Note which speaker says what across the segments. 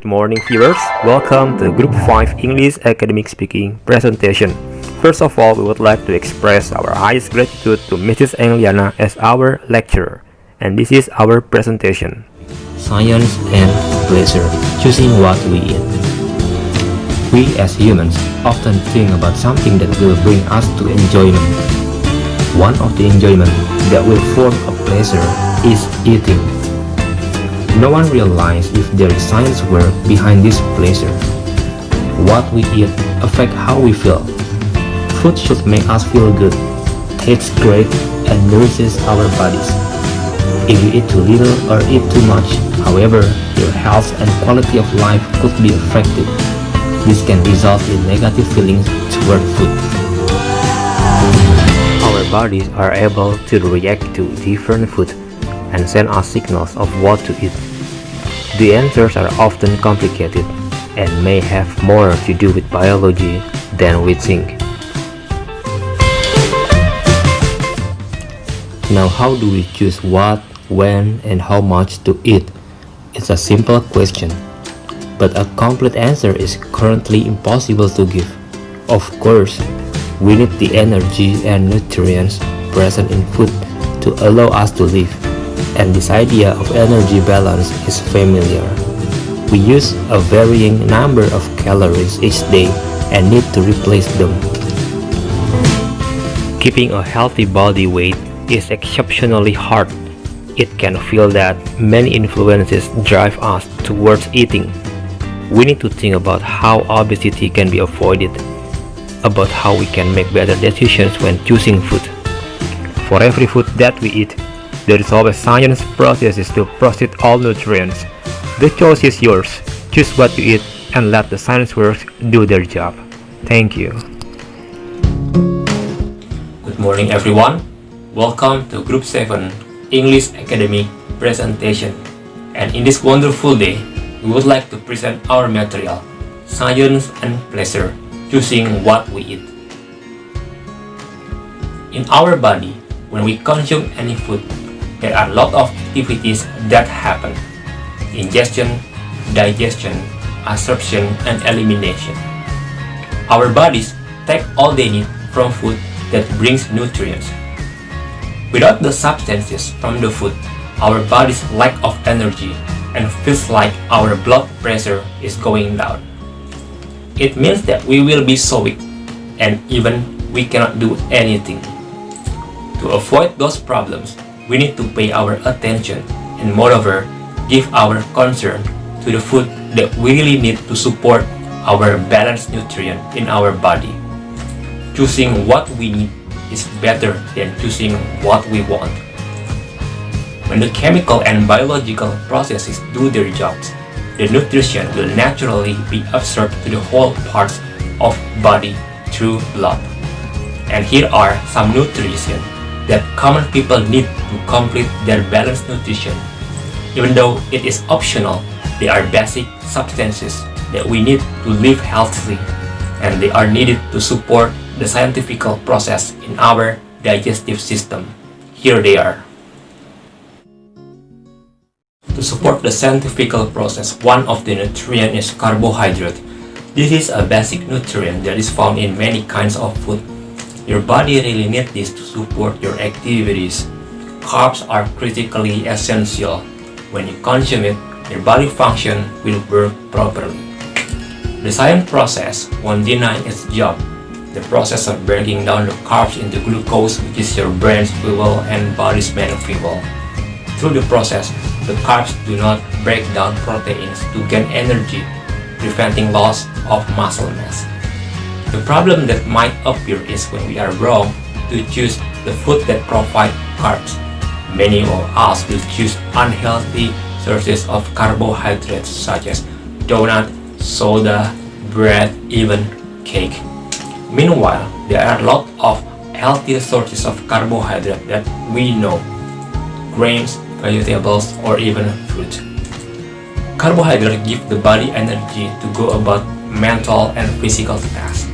Speaker 1: Good morning viewers, welcome to Group 5 English Academic Speaking presentation. First of all, we would like to express our highest gratitude to Mrs. Angliana as our lecturer. And this is our presentation.
Speaker 2: Science and pleasure, choosing what we eat. We as humans often think about something that will bring us to enjoyment. One of the enjoyment that will form a pleasure is eating. No one realizes if there is science work behind this pleasure. What we eat affects how we feel. Food should make us feel good, tastes great, and nourishes our bodies. If you eat too little or eat too much, however, your health and quality of life could be affected. This can result in negative feelings toward food.
Speaker 1: Our bodies are able to react to different food and send us signals of what to eat. The answers are often complicated and may have more to do with biology than we think.
Speaker 2: Now, how do we choose what, when, and how much to eat? It's a simple question, but a complete answer is currently impossible to give. Of course, we need the energy and nutrients present in food to allow us to live, and this idea of energy balance is familiar. We use a varying number of calories each day and need to replace them.
Speaker 1: Keeping a healthy body weight is exceptionally hard. It can feel that many influences drive us towards eating. We need to think about how obesity can be avoided, about how we can make better decisions when choosing food. For every food that we eat, there is always science processes to process all nutrients. The choice is yours. Choose what you eat and let the science workers do their job. Thank you.
Speaker 2: Good morning everyone. Welcome to Group 7 English Academy presentation. And in this wonderful day, we would like to present our material, Science and Pleasure, choosing what we eat. In our body, when we consume any food, there are a lot of activities that happen: ingestion, digestion, absorption, and elimination. Our bodies take all they need from food that brings nutrients. Without the substances from the food, our body's lack of energy and feels like our blood pressure is going down. It means that we will be so weak and even we cannot do anything. To avoid those problems, we need to pay our attention and moreover give our concern to the food that we really need to support our balanced nutrient in our body. Choosing what we need is better than choosing what we want. When the chemical and biological processes do their jobs, the nutrition will naturally be absorbed to the whole parts of body through blood. And here are some nutrition that common people need to complete their balanced nutrition. Even though it is optional, they are basic substances that we need to live healthily, and they are needed to support the scientific process in our digestive system. Here they are. To support the scientific process, one of the nutrients is carbohydrate. This is a basic nutrient that is found in many kinds of food. Your body really needs this to support your activities. Carbs are critically essential. When you consume it, your body function will work properly. The science process won't deny its job. The process of breaking down the carbs into glucose, which is your brain's fuel and body's main fuel. Through the process, the carbs do not break down proteins to gain energy, preventing loss of muscle mass. The problem that might appear is when we are wrong to choose the food that provide carbs. Many of us will choose unhealthy sources of carbohydrates such as donut, soda, bread, even cake. Meanwhile, there are a lot of healthy sources of carbohydrate that we know: grains, vegetables, or even fruit. Carbohydrates give the body energy to go about mental and physical tasks.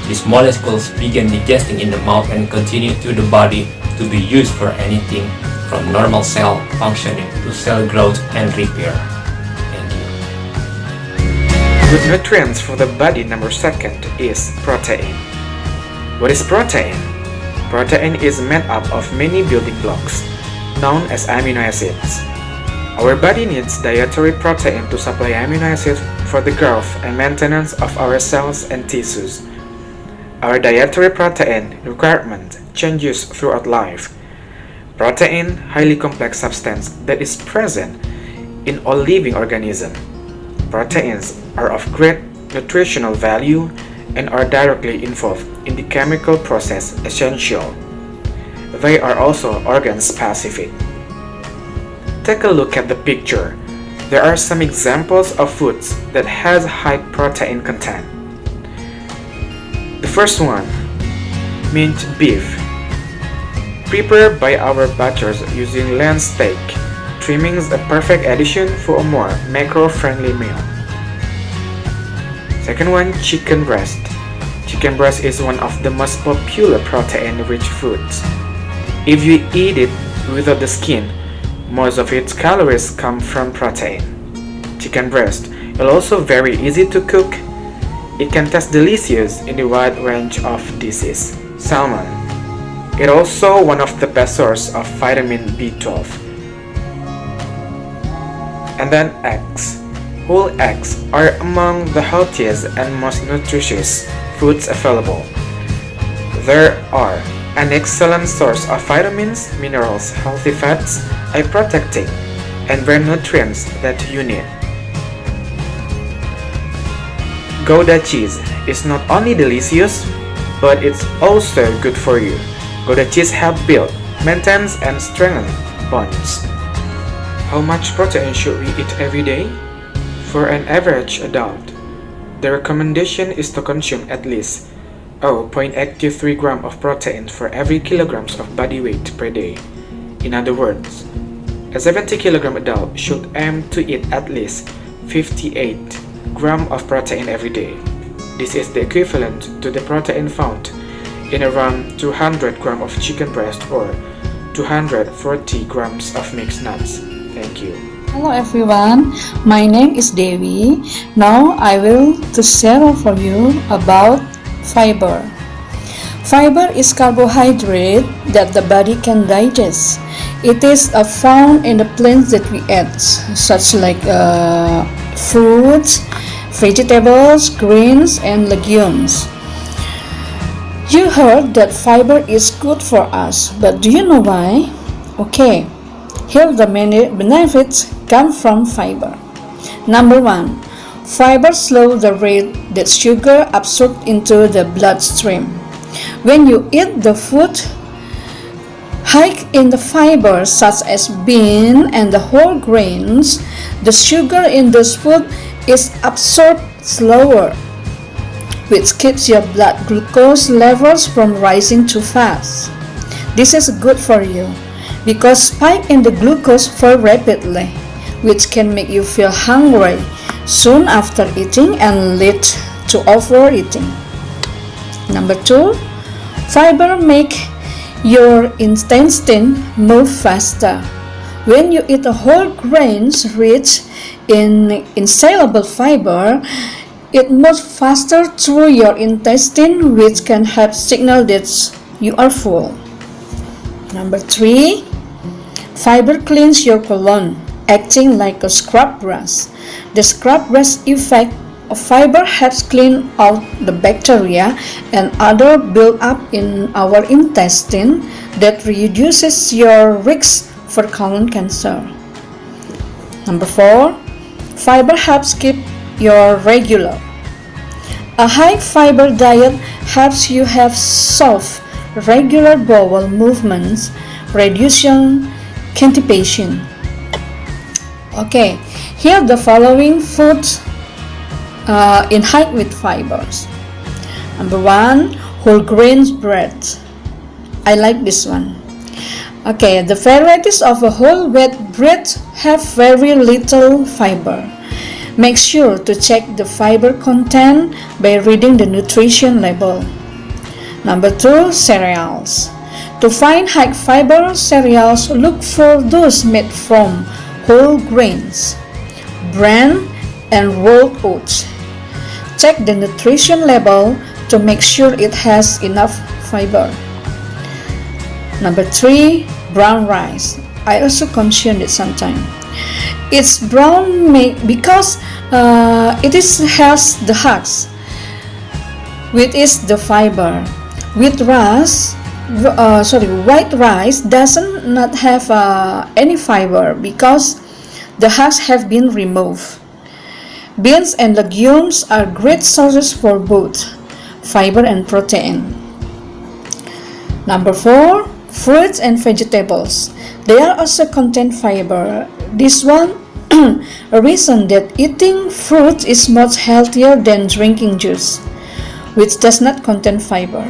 Speaker 2: These molecules begin digesting in the mouth and continue to the body to be used for anything from normal cell functioning to cell growth and repair. Thank you.
Speaker 3: Good nutrients for the body. Number second is protein. What is protein? Protein is made up of many building blocks, known as amino acids. Our body needs dietary protein to supply amino acids for the growth and maintenance of our cells and tissues. Our dietary protein requirement changes throughout life. Protein, highly complex substance that is present in all living organisms. Proteins are of great nutritional value and are directly involved in the chemical process essential. They are also organ specific. Take a look at the picture. There are some examples of foods that has high protein content. The first one, minced beef. Prepared by our butchers using lamb steak, trimming is a perfect addition for a more macro-friendly meal. Second one, chicken breast. Chicken breast is one of the most popular protein-rich foods. If you eat it without the skin, most of its calories come from protein. Chicken breast is also very easy to cook. It can taste delicious in a wide range of dishes. Salmon. It is also one of the best sources of vitamin B12. And then eggs. Whole eggs are among the healthiest and most nutritious foods available. They are an excellent source of vitamins, minerals, healthy fats, eye protecting, and brain nutrients that you need. Gouda cheese is not only delicious, but it's also good for you. Gouda cheese helps build, maintain, and strengthen bones. How much protein should we eat every day? For an average adult, the recommendation is to consume at least 0.83 grams of protein for every kilograms of body weight per day. In other words, a 70 kg adult should aim to eat at least 58 grams of protein every day. This is the equivalent to the protein found in around 200 grams of chicken breast or 240 grams of mixed nuts. Thank you.
Speaker 4: Hello everyone, my name is Devi. Now I will to share for you about fiber. Fiber is carbohydrate that the body can digest. It is found in the plants that we eat, such like fruits, vegetables, greens, and legumes. You heard that fiber is good for us, but do you know why? Okay, here the many benefits come from fiber. Number 1, fiber slows the rate that sugar absorbed into the bloodstream. When you eat the food high in the fiber such as bean and the whole grains, the sugar in this food is absorbed slower, which keeps your blood glucose levels from rising too fast. This is good for you because spike in the glucose fall rapidly, which can make you feel hungry soon after eating and lead to overeating. Number 2, fiber make your intestine move faster. When you eat a whole grains rich in insoluble fiber, it moves faster through your intestine, which can help signal that you are full. Number 3, fiber cleans your colon, acting like a scrub brush. The scrub brush effect of fiber helps clean out the bacteria and other build up in our intestine that reduces your risk for colon cancer. Number 4, fiber helps keep your regular. A high fiber diet helps you have soft, regular bowel movements, reducing constipation. Okay, here are the following foods in high with fibers. Number 1, whole grains bread. I like this one. Okay, the varieties of a whole wheat bread have very little fiber. Make sure to check the fiber content by reading the nutrition label. Number 2, cereals. To find high fiber cereals, look for those made from whole grains, bran, and rolled oats. check the nutrition label to make sure it has enough fiber. Number 3, brown rice. I also consume it sometimes. It's brown because it has the husk, which is the fiber. White rice doesn't not have any fiber because the husks have been removed. Beans and legumes are great sources for both fiber and protein. Number 4, fruits and vegetables. They are also contain fiber. This one a reason that eating fruit is much healthier than drinking juice, which does not contain fiber.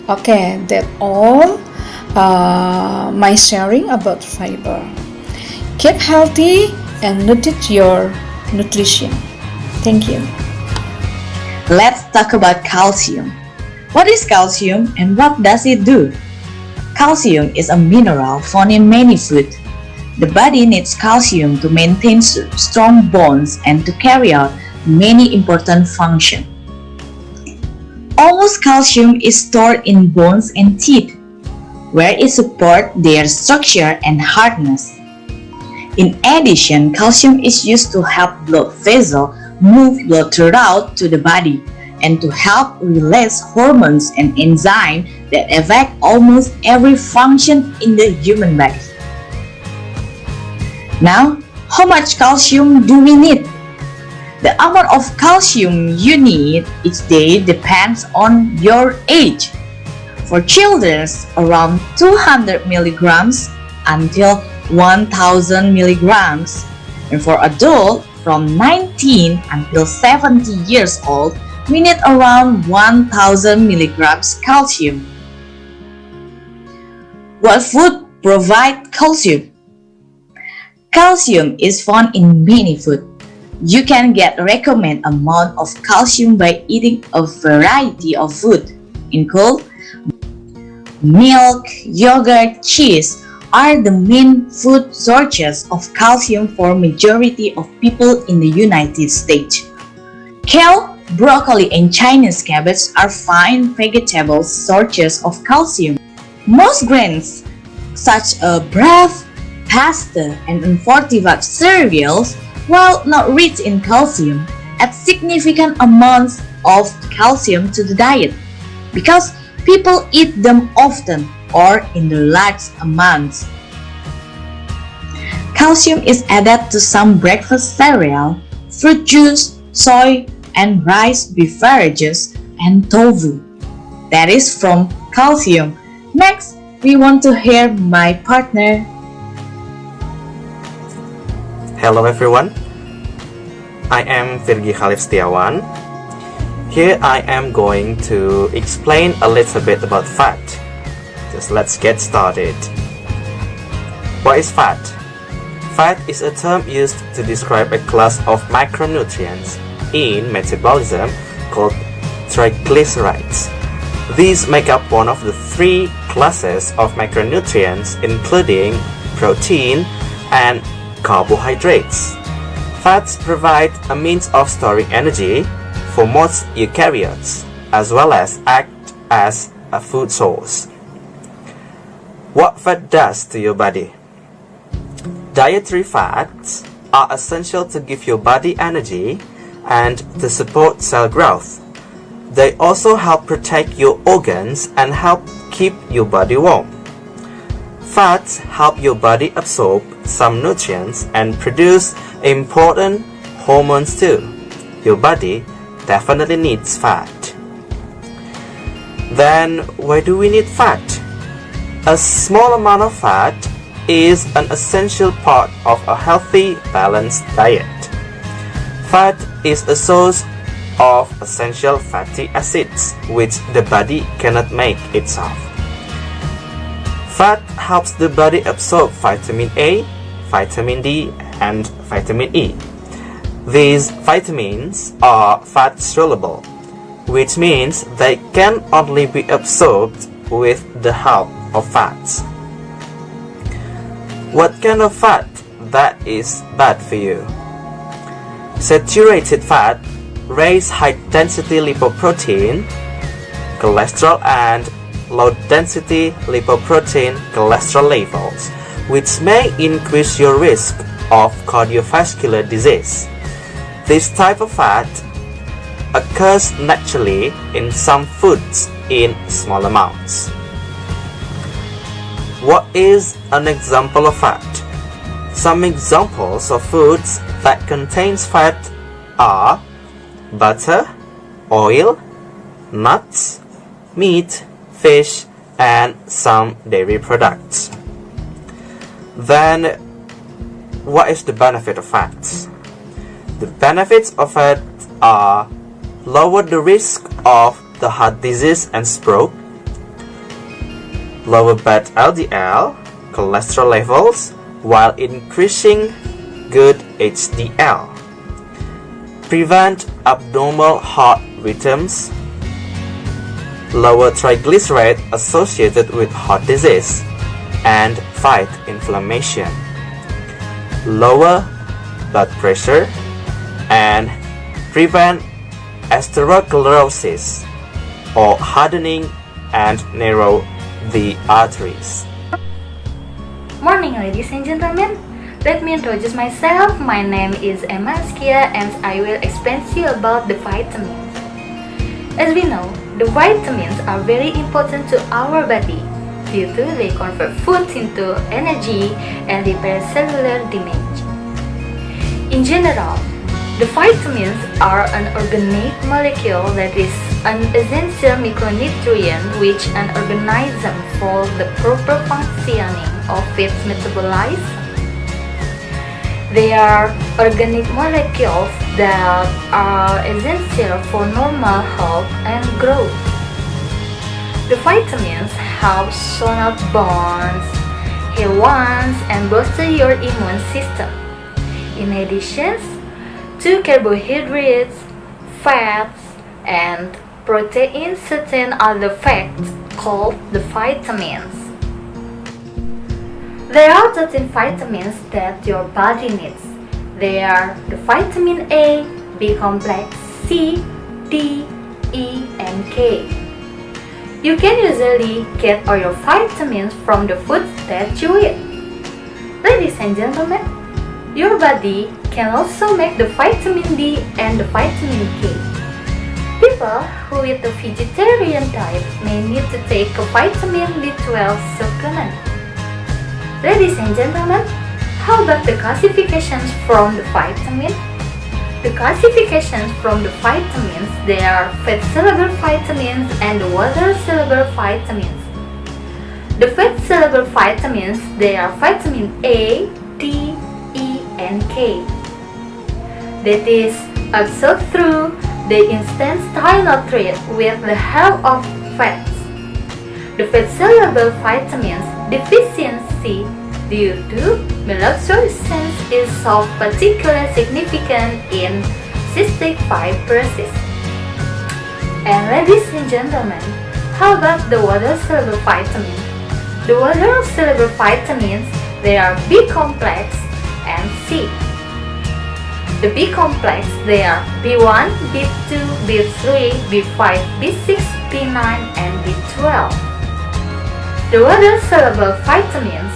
Speaker 4: Okay, that's all my sharing about fiber. Keep healthy and notice your nutrition. Thank you.
Speaker 5: Let's talk about calcium. What is calcium and what does it do? Calcium is a mineral found in many foods. The body needs calcium to maintain strong bones and to carry out many important functions. Almost calcium is stored in bones and teeth, where it supports their structure and hardness. In addition, calcium is used to help blood vessels move blood throughout to the body and to help release hormones and enzymes that affect almost every function in the human body. Now, how much calcium do we need? The amount of calcium you need each day depends on your age. For children, around 200 milligrams until 1000 milligrams, and for adults, from 19 until 70 years old, we need around 1000 milligrams calcium. What food provides calcium? Calcium is found in many foods. You can get recommended amount of calcium by eating a variety of food, including milk, yogurt, cheese are the main food sources of calcium for majority of people in the United States. Kale, broccoli, and Chinese cabbage are fine vegetable sources of calcium. Most grains, such as bread, pasta, and unfortified cereals, while not rich in calcium, add significant amounts of calcium to the diet because people eat them often or in the large amounts. Calcium is added to some breakfast cereal, fruit juice, soy and rice beverages, and tofu. That is from calcium. Next, we want to hear my partner.
Speaker 6: Hello everyone, I am Virgi Khalif Setiawan. Here I am going to explain a little bit about fat. Just let's get started. What is fat? Fat is a term used to describe a class of micronutrients in metabolism called triglycerides. These make up one of the three classes of macronutrients, including protein and carbohydrates. Fats provide a means of storing energy for most eukaryotes, as well as act as a food source. What fat does to your body? Dietary fats are essential to give your body energy and to support cell growth. They also help protect your organs and help keep your body warm. Fats help your body absorb some nutrients and produce important hormones too. Your body definitely needs fat. Then why do we need fat? A small amount of fat is an essential part of a healthy, balanced diet. Fat is a source of essential fatty acids which the body cannot make itself. Fat helps the body absorb vitamin A, vitamin D, and vitamin E. These vitamins are fat soluble, which means they can only be absorbed with the help of fats. What kind of fat that is bad for you? Saturated fat raise high-density lipoprotein, cholesterol, and low-density lipoprotein cholesterol levels, which may increase your risk of cardiovascular disease. This type of fat occurs naturally in some foods in small amounts. What is an example of fat? Some examples of foods that contains fat are butter, oil, nuts, meat, fish, and some dairy products. Then, what is the benefit of fats? The benefits of fat are lower the risk of the heart disease and stroke, lower bad LDL cholesterol levels while increasing good HDL, prevent abnormal heart rhythms, lower triglyceride associated with heart disease, and fight inflammation, lower blood pressure, and prevent atherosclerosis or hardening and narrow the arteries.
Speaker 7: Morning, ladies and gentlemen. Let me introduce myself. My name is Emma Askia and I will explain to you about the vitamins. As we know, the vitamins are very important to our body due to they convert food into energy and repair cellular damage. In general, the vitamins are an organic molecule that is an essential micronutrient which an organism for the proper functioning of its metabolism. They are organic molecules that are essential for normal health and growth. The vitamins help strengthen bones, heal wounds, and bolster your immune system. In addition to carbohydrates, fats, and proteins, certain other fats called the vitamins. There are 13 vitamins that your body needs. They are the vitamin A, B complex, C, D, E, and K. You can usually get all your vitamins from the foods that you eat. Ladies and gentlemen, your body can also make the vitamin D and the vitamin K. People who eat a vegetarian diet may need to take a vitamin B12 supplement. Ladies and gentlemen, how about the classifications from the vitamin? The classifications from the vitamins, they are fat-soluble vitamins and water-soluble vitamins. The fat-soluble vitamins, they are vitamin A, D, E, and K. That is absorbed through the intestinal tract with the help of fats. The fat-soluble vitamins deficiency due to malabsorption is of particular significance in cystic fibrosis. And ladies and gentlemen, how about the water-soluble vitamins? The water-soluble vitamins, they are B complex and C. The B complex, they are B1, B2, B3, B5, B6, B9, and B12. The water-soluble vitamins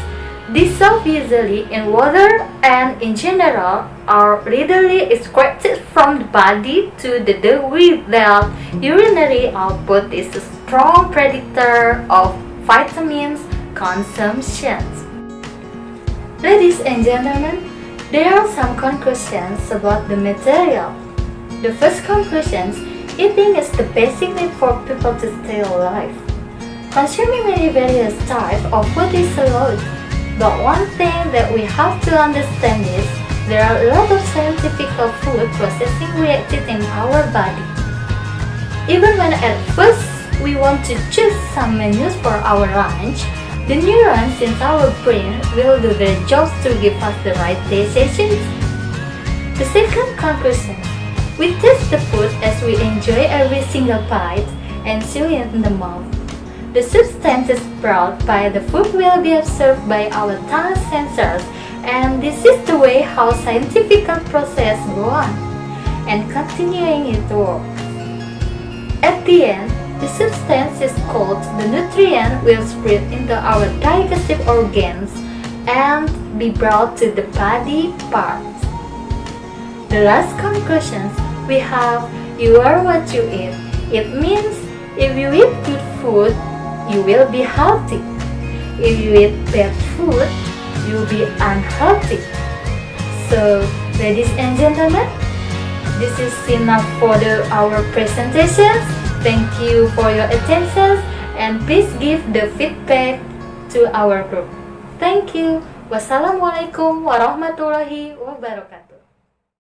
Speaker 7: dissolve easily in water and in general are readily excreted from the body to the degree that urinary output is a strong predictor of vitamins consumption. Ladies and gentlemen, there are some conclusions about the material. The first conclusion, eating is the basic need for people to stay alive. Consuming many various types of food is allowed, but one thing that we have to understand is there are a lot of scientific food processing reacted in our body. Even when at first we want to choose some menus for our lunch, the neurons in our brain will do their jobs to give us the right decisions. The second conclusion, we taste the food as we enjoy every single bite and chew it in the mouth. The substances brought by the food will be observed by our tongue sensors, and this is the way how scientific process go on. and continuing its work. At the end, the substance is called the nutrient will spread into our digestive organs and be brought to the body parts. The last conclusions we have, you are what you eat. It means if you eat good food, you will be healthy. If you eat bad food, you will be unhealthy. So, ladies and gentlemen, this is enough for our presentations. Thank you for your attention and please give the feedback to our group. Thank you. Wassalamualaikum warahmatullahi wabarakatuh.